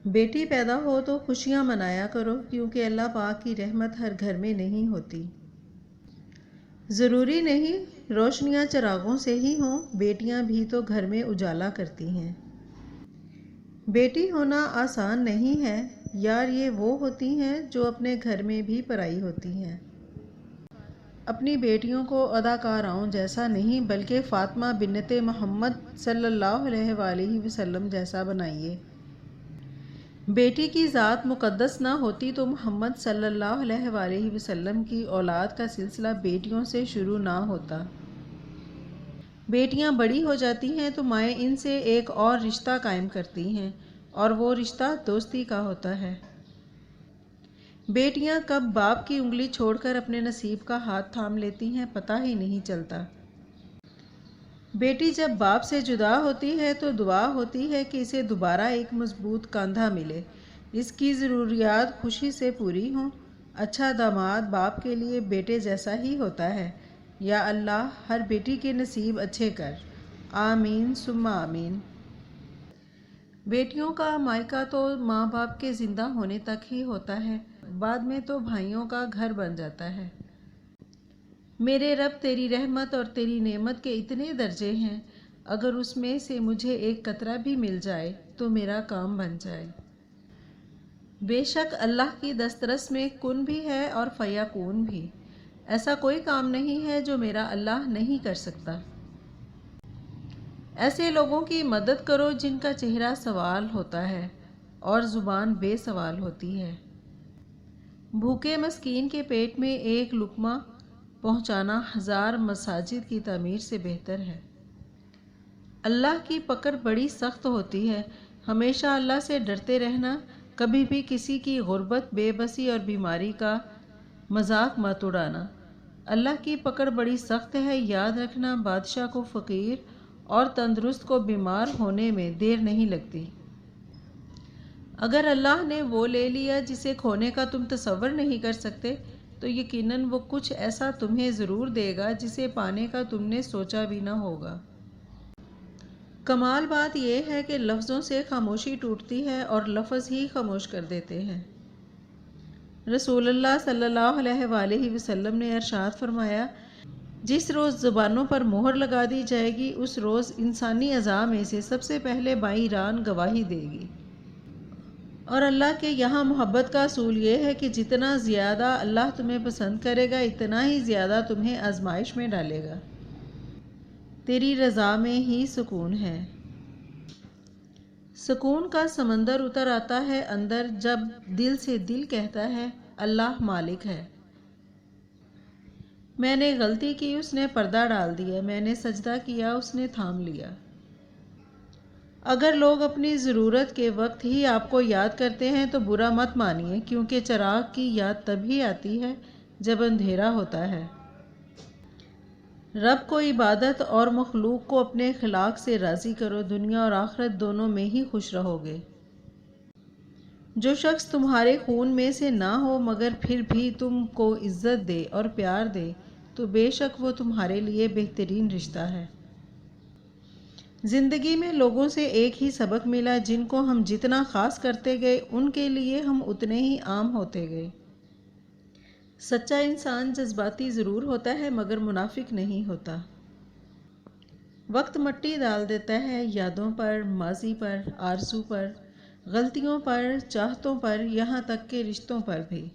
بیٹی پیدا ہو تو خوشیاں منایا کرو، کیونکہ اللہ پاک کی رحمت ہر گھر میں نہیں ہوتی۔ ضروری نہیں روشنیاں چراغوں سے ہی ہوں، بیٹیاں بھی تو گھر میں اجالا کرتی ہیں۔ بیٹی ہونا آسان نہیں ہے یار، یہ وہ ہوتی ہیں جو اپنے گھر میں بھی پرائی ہوتی ہیں۔ اپنی بیٹیوں کو اداکاراؤں جیسا نہیں بلکہ فاطمہ بنت محمد صلی اللہ علیہ وآلہ وسلم جیسا بنائیے۔ بیٹی کی ذات مقدس نہ ہوتی تو محمد صلی اللہ علیہ وآلہ وسلم کی اولاد کا سلسلہ بیٹیوں سے شروع نہ ہوتا۔ بیٹیاں بڑی ہو جاتی ہیں تو مائیں ان سے ایک اور رشتہ قائم کرتی ہیں، اور وہ رشتہ دوستی کا ہوتا ہے۔ بیٹیاں کب باپ کی انگلی چھوڑ کر اپنے نصیب کا ہاتھ تھام لیتی ہیں پتہ ہی نہیں چلتا۔ بیٹی جب باپ سے جدا ہوتی ہے تو دعا ہوتی ہے کہ اسے دوبارہ ایک مضبوط کاندھا ملے، اس کی ضروریات خوشی سے پوری ہوں۔ اچھا داماد باپ کے لیے بیٹے جیسا ہی ہوتا ہے۔ یا اللہ ہر بیٹی کے نصیب اچھے کر، آمین ثم آمین۔ بیٹیوں کا مائکہ تو ماں باپ کے زندہ ہونے تک ہی ہوتا ہے، بعد میں تو بھائیوں کا گھر بن جاتا ہے۔ میرے رب تیری رحمت اور تیری نعمت کے اتنے درجے ہیں، اگر اس میں سے مجھے ایک قطرہ بھی مل جائے تو میرا کام بن جائے۔ بے شک اللہ کی دسترس میں کن بھی ہے اور فیکون بھی، ایسا کوئی کام نہیں ہے جو میرا اللہ نہیں کر سکتا۔ ایسے لوگوں کی مدد کرو جن کا چہرہ سوال ہوتا ہے اور زبان بے سوال ہوتی ہے۔ بھوکے مسکین کے پیٹ میں ایک لقمہ پہنچانا 1000 مساجد کی تعمیر سے بہتر ہے۔ اللہ کی پکڑ بڑی سخت ہوتی ہے، ہمیشہ اللہ سے ڈرتے رہنا، کبھی بھی کسی کی غربت، بے بسی اور بیماری کا مذاق مت اڑانا۔ اللہ کی پکڑ بڑی سخت ہے، یاد رکھنا بادشاہ کو فقیر اور تندرست کو بیمار ہونے میں دیر نہیں لگتی۔ اگر اللہ نے وہ لے لیا جسے کھونے کا تم تصور نہیں کر سکتے تو یقیناً وہ کچھ ایسا تمہیں ضرور دے گا جسے پانے کا تم نے سوچا بھی نہ ہوگا۔ کمال بات یہ ہے کہ لفظوں سے خاموشی ٹوٹتی ہے اور لفظ ہی خاموش کر دیتے ہیں۔ رسول اللہ صلی اللہ علیہ وآلہ وسلم نے ارشاد فرمایا، جس روز زبانوں پر مہر لگا دی جائے گی اس روز انسانی اعضاء میں سے سب سے پہلے بائیں ران گواہی دے گی۔ اور اللہ کے یہاں محبت کا اصول یہ ہے کہ جتنا زیادہ اللہ تمہیں پسند کرے گا اتنا ہی زیادہ تمہیں آزمائش میں ڈالے گا۔ تیری رضا میں ہی سکون ہے۔ سکون کا سمندر اتر آتا ہے اندر جب دل سے دل کہتا ہے اللہ مالک ہے۔ میں نے غلطی کی اس نے پردہ ڈال دیا، میں نے سجدہ کیا اس نے تھام لیا۔ اگر لوگ اپنی ضرورت کے وقت ہی آپ کو یاد کرتے ہیں تو برا مت مانیے، کیونکہ چراغ کی یاد تبھی آتی ہے جب اندھیرا ہوتا ہے۔ رب کو عبادت اور مخلوق کو اپنے اخلاق سے راضی کرو، دنیا اور آخرت دونوں میں ہی خوش رہو گے۔ جو شخص تمہارے خون میں سے نہ ہو مگر پھر بھی تم کو عزت دے اور پیار دے تو بے شک وہ تمہارے لیے بہترین رشتہ ہے۔ زندگی میں لوگوں سے ایک ہی سبق ملا، جن کو ہم جتنا خاص کرتے گئے ان کے لیے ہم اتنے ہی عام ہوتے گئے۔ سچا انسان جذباتی ضرور ہوتا ہے مگر منافق نہیں ہوتا۔ وقت مٹی ڈال دیتا ہے یادوں پر، ماضی پر، آرزو پر، غلطیوں پر، چاہتوں پر، یہاں تک کہ رشتوں پر بھی۔